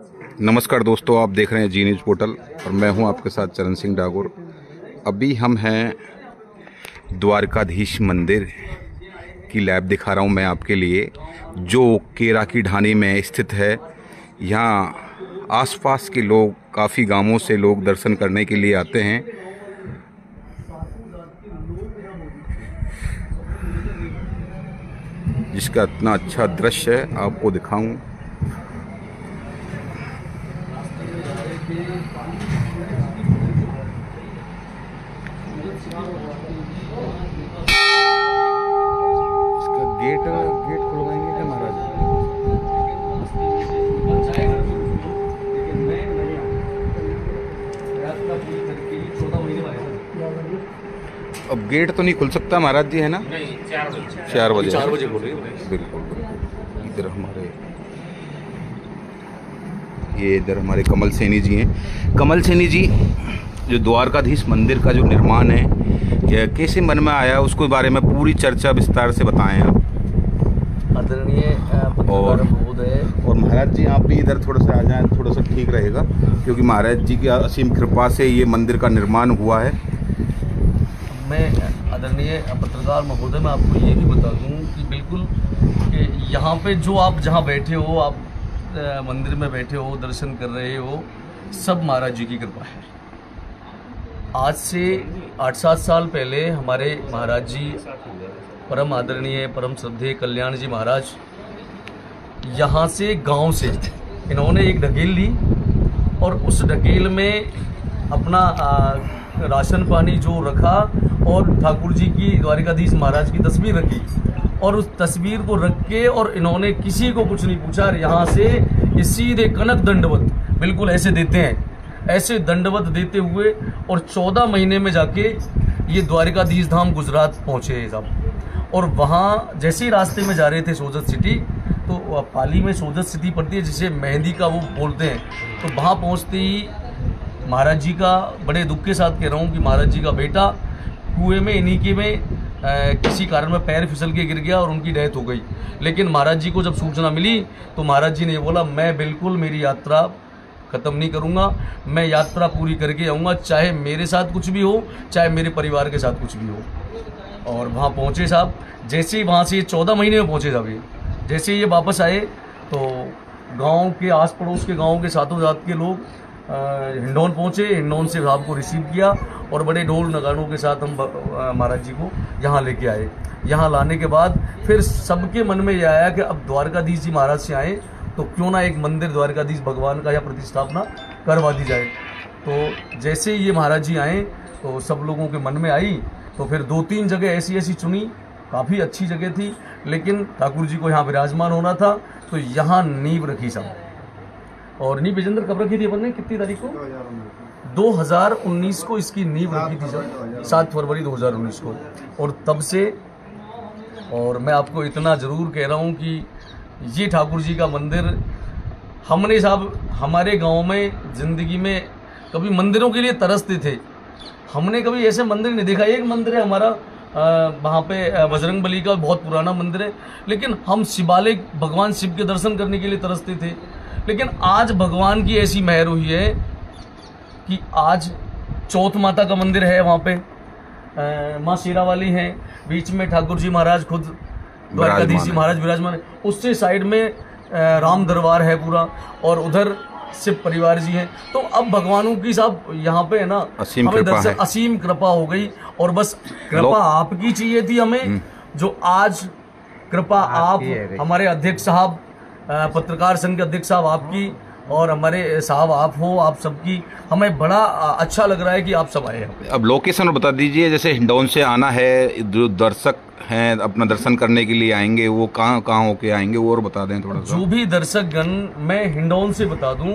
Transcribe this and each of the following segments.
नमस्कार दोस्तों, आप देख रहे हैं जी न्यूज़ पोर्टल और मैं हूं आपके साथ चरण सिंह डागोर। अभी हम हैं द्वारकाधीश मंदिर की लैब दिखा रहा हूं मैं आपके लिए, जो केरा की ढाणी में स्थित है। यहाँ आसपास के लोग, काफ़ी गांवों से लोग दर्शन करने के लिए आते हैं। जिसका इतना अच्छा दृश्य है आपको दिखाऊं। इसका गेट खुलवाएंगे क्या महाराज? अब गेट तो नहीं खुल सकता महाराज जी, है ना? नहीं, 4 बजे बोले। बिल्कुल। इधर हमारे कमल सैनी जी हैं। कमल सैनी जी, जो द्वारकाधीश मंदिर का जो निर्माण है, यह कैसे मन में आया, उसके बारे में पूरी चर्चा विस्तार से बताएं आप। आदरणीय पत्रकार महोदय और महाराज जी, आप भी इधर थोड़ा सा आ जाएं, थोड़ा सा ठीक रहेगा, क्योंकि महाराज जी की असीम कृपा से ये मंदिर का निर्माण हुआ है। मैं आदरणीय पत्रकार महोदय, मैं आपको ये भी बता दूं कि बिल्कुल कि यहाँ पे जो आप जहाँ बैठे हो, आप मंदिर में बैठे हो, दर्शन कर रहे हो, सब महाराज जी की कृपा है। आज से 8-7 साल पहले हमारे महाराज जी, परम आदरणीय परम श्रद्धेय कल्याण जी महाराज, यहाँ से गांव से इन्होंने एक ढकेल ली और उस ढकेल में अपना राशन पानी जो रखा और ठाकुर जी की, द्वारकाधीश महाराज की तस्वीर रखी और उस तस्वीर को रख के, और इन्होंने किसी को कुछ नहीं पूछा। यहाँ से ये सीधे कनक दंडवत बिल्कुल ऐसे देते हैं, ऐसे दंडवत देते हुए और 14 महीने में जाके ये द्वारकाधीश धाम गुजरात पहुँचे साहब। और वहाँ जैसे ही रास्ते में जा रहे थे सोजत सिटी, तो पाली में सोजत सिटी पड़ती है, जिसे मेहंदी का वो बोलते हैं। तो वहाँ पहुँचते ही महाराज जी का, बड़े दुख के साथ कह रहा हूँ कि महाराज जी का बेटा कुएं में, इन्हीं के में किसी कारण में पैर फिसल के गिर गया और उनकी डेथ हो गई। लेकिन महाराज जी को जब सूचना मिली तो महाराज जी ने बोला, मैं बिल्कुल मेरी यात्रा ख़त्म नहीं करूँगा, मैं यात्रा पूरी करके आऊँगा, चाहे मेरे साथ कुछ भी हो, चाहे मेरे परिवार के साथ कुछ भी हो। और वहाँ पहुँचे साहब। जैसे ही वहाँ से ये 14 महीने में पहुँचे साहब, ये जैसे ये वापस आए तो गाँव के, आस पड़ोस के गाँव के सातों जात के लोग हिंडौन पहुँचे। हिंडौन से साहब को रिसीव किया और बड़े ढोल नगाड़ों के साथ हम महाराज जी को यहाँ लेके आए। यहाँ लाने के बाद फिर सबके मन में यह आया कि अब द्वारकाधीश जी महाराज से आए तो क्यों ना एक मंदिर द्वारकाधीश भगवान का या प्रतिष्ठापना करवा दी जाए। तो जैसे ही ये महाराज जी आए तो सब लोगों के मन में आई। तो फिर 2-3 जगह ऐसी चुनी, काफ़ी अच्छी जगह थी, लेकिन ठाकुर जी को यहाँ विराजमान होना था तो यहाँ नींव रखी सब। और नींव विजेंद्र कब रखी थी अपन ने, कितनी तारीख को? 2019 को इसकी नींव रखी थी सर, 7 फरवरी 2019 को। और तब से, और मैं आपको इतना ज़रूर कह रहा हूँ कि ये ठाकुर जी का मंदिर, हमने साहब हमारे गांव में ज़िंदगी में कभी मंदिरों के लिए तरसते थे, हमने कभी ऐसे मंदिर नहीं देखा। एक मंदिर है हमारा वहाँ पे बजरंगबली का, बहुत पुराना मंदिर है, लेकिन हम शिवालिक भगवान शिव के दर्शन करने के लिए तरसते थे। लेकिन आज भगवान की ऐसी मेहर हुई है कि आज चौथ माता का मंदिर है, वहाँ पे माँ शेरा वाली हैं, बीच में ठाकुर जी महाराज खुद द्वारकाधीश जी महाराज विराजमान है, उससे साइड में राम दरबार है पूरा, और उधर शिव परिवार जी हैं। तो अब भगवानों की साहब यहाँ पे है ना, हमें दर्शन, असीम कृपा हो गई। और बस कृपा आपकी चाहिए थी हमें, जो आज कृपा आप, हमारे अध्यक्ष साहब, पत्रकार संघ के अध्यक्ष साहब आपकी, और हमारे साहब आप हो, आप सबकी, हमें बड़ा अच्छा लग रहा है कि आप सब आए हैं। अब लोकेशन बता दीजिए, जैसे हिंडौन से आना है, जो दर्शक हैं अपना दर्शन करने के लिए आएंगे, वो कहाँ होके आएंगे, वो और बता दें थोड़ा सा। जो भी दर्शक गण, मैं हिंडौन से बता दूं,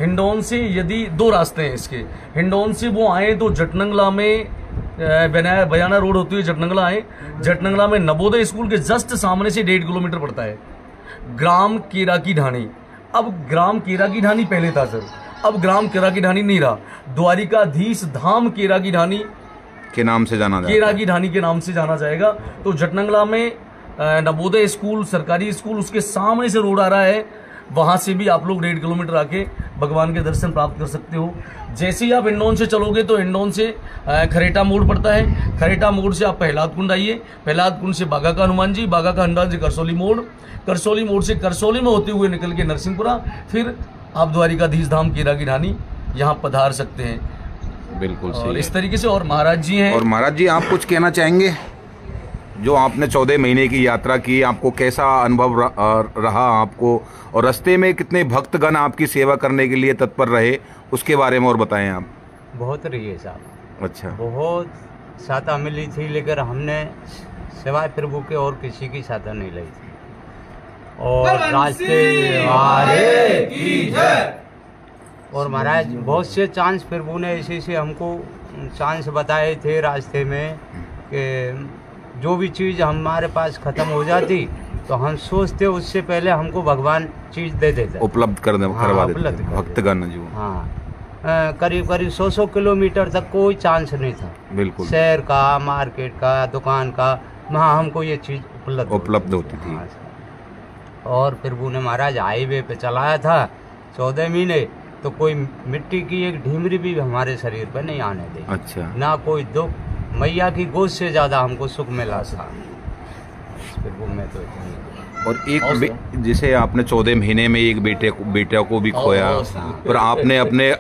हिंडौन से यदि 2 रास्ते हैं इसके। हिंडौन से वो आए तो जटनंगला में बयाना रोड होती है, जटनंगला आए, जटनंगला में नवोदय स्कूल के जस्ट सामने से 1.5 किलोमीटर पड़ता है ग्राम केरा की ढाणी। अब ग्राम केरा की ढाणी पहले था सर, अब ग्राम केरा की ढाणी नहीं रहा, द्वारिकाधीश धाम केरा की ढाणी के नाम से जाना जाएगा, केरा की ढाणी के नाम से जाना जाएगा। तो जटनंगला में नवोदय स्कूल, सरकारी स्कूल, उसके सामने से रोड आ रहा है वहाँ से भी आप लोग 1.5 किलोमीटर आके भगवान के दर्शन प्राप्त कर सकते हो। जैसे ही आप हिंडौन से चलोगे तो हिंडौन से खरेटा मोड़ पड़ता है, खरेटा मोड़ से आप प्रहलाद कुंड आइए, प्रहलाद कुंड से बागा का हनुमान जी, बागा का हनुमान जी करसोली मोड़, करसोली मोड़ से करसोली में होते हुए निकल के नरसिंहपुरा, फिर आप द्वारिकाधीश धाम कीरा की ढानी यहाँ पधार सकते हैं। बिल्कुल और सही इस तरीके से। और महाराज जी हैं। और महाराज जी आप कुछ कहना चाहेंगे? जो आपने 14 महीने की यात्रा की, आपको कैसा अनुभव रहा आपको, और रास्ते में कितने भक्तगण आपकी सेवा करने के लिए तत्पर रहे, उसके बारे में और बताएं आप। बहुत रही है साहब, अच्छा, बहुत सहायता मिली थी, लेकिन हमने सिवाय प्रभु के और किसी की सहायता नहीं ली थी। और रास्ते और महाराज बहुत से चांस प्रभु ने ऐसे हमको चांस बताए थे रास्ते में कि जो भी चीज़ हमारे पास ख़त्म हो जाती तो हम सोचते उससे पहले हमको भगवान चीज़ दे देता, उपलब्ध करवा देते भक्तगण जो। हाँ, करीब करीब 100 किलोमीटर तक कोई चांस नहीं था। बिल्कुल, शहर का, मार्केट का, दुकान का, वहाँ हमको ये चीज़ उपलब्ध होती थी। हाँ, और प्रभु ने महाराज हाईवे पे चलाया था 14 महीने, तो कोई मिट्टी की एक ढीमरी भी हमारे शरीर पे नहीं आने दी। अच्छा, ना कोई दुख, मैया की गोद से ज्यादा हमको सुख मिला था प्रभु में। तो और एक जिसे आपने 14 महीने में एक बेटा को भी खोया, पर आपने अपने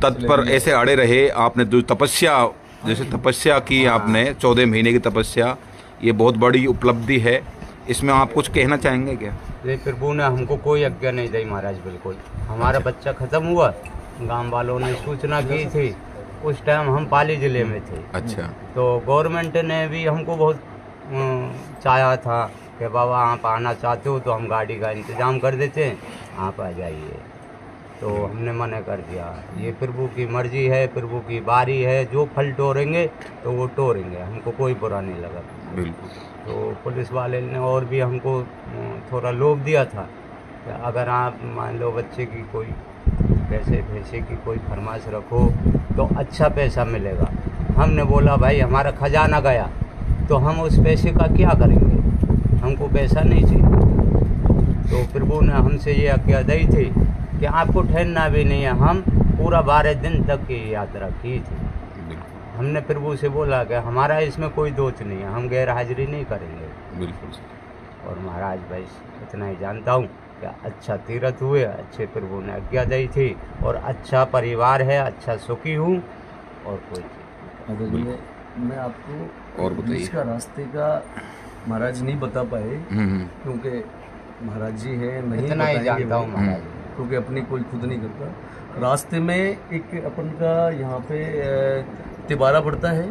तत्पर ऐसे अड़े रहे, आपने जो तपस्या, जैसे तपस्या की आपने 14 महीने की तपस्या, ये बहुत बड़ी उपलब्धि है। इसमें आप कुछ कहना चाहेंगे क्या? ये प्रभु ने हमको कोई आज्ञा नहीं दी महाराज, बिल्कुल। हमारा बच्चा खत्म हुआ, गांव वालों ने सूचना की थी, उस टाइम हम पाली जिले में थे। अच्छा, तो गवर्नमेंट ने भी हमको बहुत चाहा था कि बाबा आप आना चाहते हो तो हम गाड़ी का इंतजाम कर देते हैं, आप आ जाइए। तो हमने मना कर दिया, ये प्रभु की मर्जी है, प्रभु की बारी है, जो फल टोरेंगे तो वो टोरेंगे, हमको कोई बुरा नहीं लगा। बिल्कुल। तो पुलिस वाले ने और भी हमको थोड़ा लोभ दिया था कि अगर आप मान लो बच्चे की कोई पैसे की कोई फरमाइश रखो तो अच्छा पैसा मिलेगा। हमने बोला भाई हमारा खजाना गया तो हम उस पैसे का क्या करेंगे, हमको पैसा नहीं चाहिए। तो प्रभु ने हमसे ये आज्ञा दी थी कि आपको ठहरना भी नहीं है। हम पूरा 12 दिन तक की यात्रा की थी। हमने प्रभु से बोला कि हमारा इसमें कोई दोष नहीं है, हम गैर हाजिरी नहीं करेंगे। बिल्कुल। और महाराज भाई इतना ही जानता हूँ कि अच्छा तीर्थ हुए, अच्छे प्रभु ने आज्ञा दी थी, और अच्छा परिवार है, अच्छा सुखी हूँ, और कोई अगर मैं आपको और बताइए। इसका रास्ते का महाराज नहीं बता पाए क्योंकि महाराज जी हैं, नहीं इतना ही जानता हूँ महाराज, क्योंकि अपनी कोई खुद नहीं करता। रास्ते में एक अपन का यहाँ पे तिबारा पड़ता है,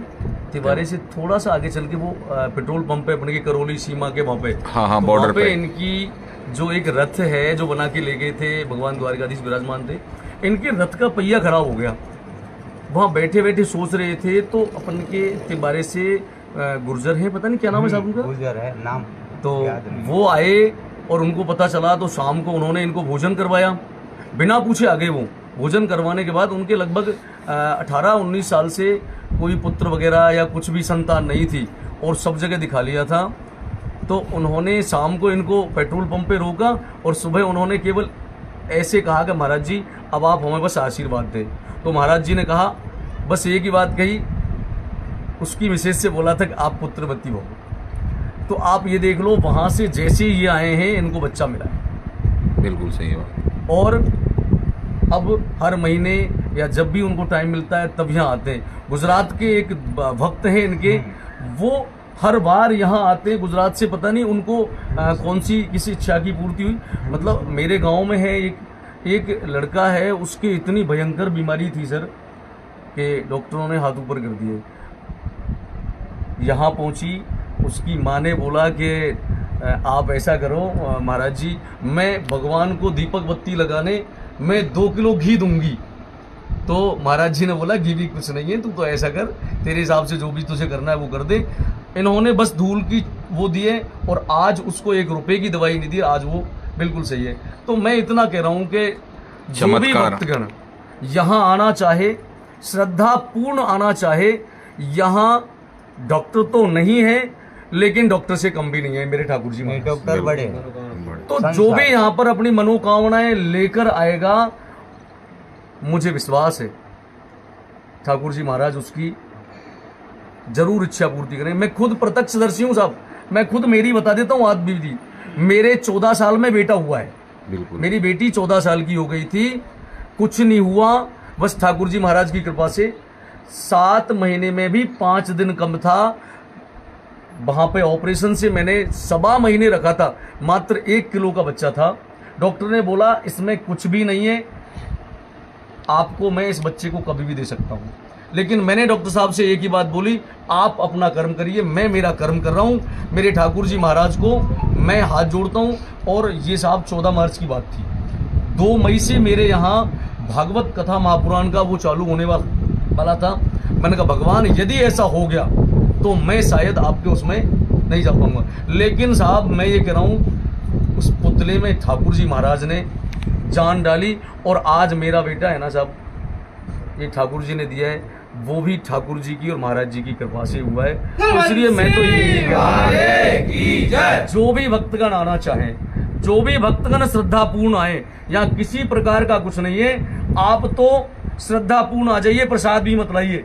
तिबारे से थोड़ा सा आगे चल के वो पेट्रोल पंप है अपने की करौली सीमा के वहाँ पे। हाँ, तो बॉर्डर वहाँ पे पे इनकी जो एक रथ है जो बना के ले गए थे, भगवान द्वारिकाधीश विराजमान थे, इनके रथ का पहिया खराब हो गया। वहाँ बैठे बैठे सोच रहे थे तो अपन के तिबारे से गुर्जर है, पता नहीं क्या नाम है साहब उनका, गुर्जर है नाम, तो वो आए और उनको पता चला तो शाम को उन्होंने इनको भोजन करवाया, बिना पूछे आगे वो भोजन करवाने के बाद उनके लगभग 18-19 साल से कोई पुत्र वगैरह या कुछ भी संतान नहीं थी और सब जगह दिखा लिया था। तो उन्होंने शाम को इनको पेट्रोल पंप पे रोका और सुबह उन्होंने केवल ऐसे कहा कि महाराज जी अब आप हमें बस आशीर्वाद दें। तो महाराज जी ने कहा, बस एक ही बात कही, उसकी मिसेज से बोला था कि आप पुत्रवती हो। तो आप ये देख लो, वहाँ से जैसे ये आए हैं इनको बच्चा मिला है। बिल्कुल सही बात। और अब हर महीने या जब भी उनको टाइम मिलता है तब यहाँ आते हैं। गुजरात के एक भक्त हैं इनके, वो हर बार यहाँ आते हैं गुजरात से, पता नहीं उनको कौन सी किसी इच्छा की पूर्ति हुई। मतलब मेरे गांव में है एक लड़का है, उसकी इतनी भयंकर बीमारी थी सर कि डॉक्टरों ने हाथ ऊपर कर दिए। यहाँ पहुँची, उसकी माँ ने बोला कि आप ऐसा करो महाराज जी, मैं भगवान को दीपक बत्ती लगाने मैं 2 किलो घी दूंगी। तो महाराज जी ने बोला घी भी कुछ नहीं है, तू तो ऐसा कर, तेरे हिसाब से जो भी तुझे करना है वो कर दे। इन्होंने बस धूल की वो दिए और आज उसको 1 रुपए की दवाई नहीं दी, आज वो बिल्कुल सही है। तो मैं इतना कह रहा हूँ कि जो भी भक्तगण यहाँ आना चाहे, श्रद्धा पूर्ण आना चाहे, यहाँ डॉक्टर तो नहीं है लेकिन डॉक्टर से कम भी नहीं है मेरे ठाकुर जी। डॉक्टर बड़े तो जो भी यहाँ पर अपनी मनोकामनाएं लेकर आएगा, मुझे विश्वास है ठाकुर जी महाराज उसकी जरूर इच्छा पूर्ति करें। मैं खुद प्रत्यक्षदर्शी हूँ साहब, मैं खुद मेरी बता देता हूँ आदमी विधि। मेरे 14 साल में बेटा हुआ है, बिल्कुल। मेरी बेटी 14 साल की हो गई थी, कुछ नहीं हुआ, बस ठाकुर जी महाराज की कृपा से 7 महीने में भी 5 दिन कम था। वहां पे ऑपरेशन से मैंने 7 महीने रखा था, मात्र 1 किलो का बच्चा था। डॉक्टर ने बोला इसमें कुछ भी नहीं है, आपको मैं इस बच्चे को कभी भी दे सकता हूं। लेकिन मैंने डॉक्टर साहब से एक ही बात बोली, आप अपना कर्म करिए, मैं मेरा कर्म कर रहा हूं। मेरे ठाकुर जी महाराज को मैं हाथ जोड़ता हूं। और ये साहब 14 मार्च की बात थी, 2 मई से मेरे यहाँ भागवत कथा महापुराण का वो चालू होने वाला था। मैंने कहा भगवान यदि ऐसा हो गया तो मैं शायद आपके उसमें नहीं जा पाऊंगा। लेकिन साहब मैं ये कह रहा हूँ, उस पुतले में ठाकुर जी महाराज ने जान डाली। और आज मेरा बेटा है ना साहब, ये ठाकुर जी ने दिया है, वो भी ठाकुर जी की और महाराज जी की कृपा से हुआ है। तो इसलिए मैं तो यही कहूंगा, जो भी भक्तगण आना चाहे, जो भी भक्तगण श्रद्धापूर्ण आए, या किसी प्रकार का कुछ नहीं है, आप तो श्रद्धापूर्ण आ जाइए, प्रसाद भी मत लाइए,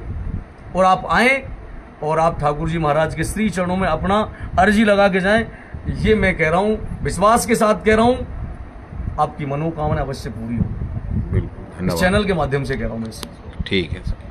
और आप आए और आप ठाकुर जी महाराज के श्री चरणों में अपना अर्जी लगा के जाएं। ये मैं कह रहा हूं, विश्वास के साथ कह रहा हूं, आपकी मनोकामना अवश्य पूरी हो। बिल्कुल, इस चैनल के माध्यम से कह रहा हूं मैं इस चीज को। ठीक है सर।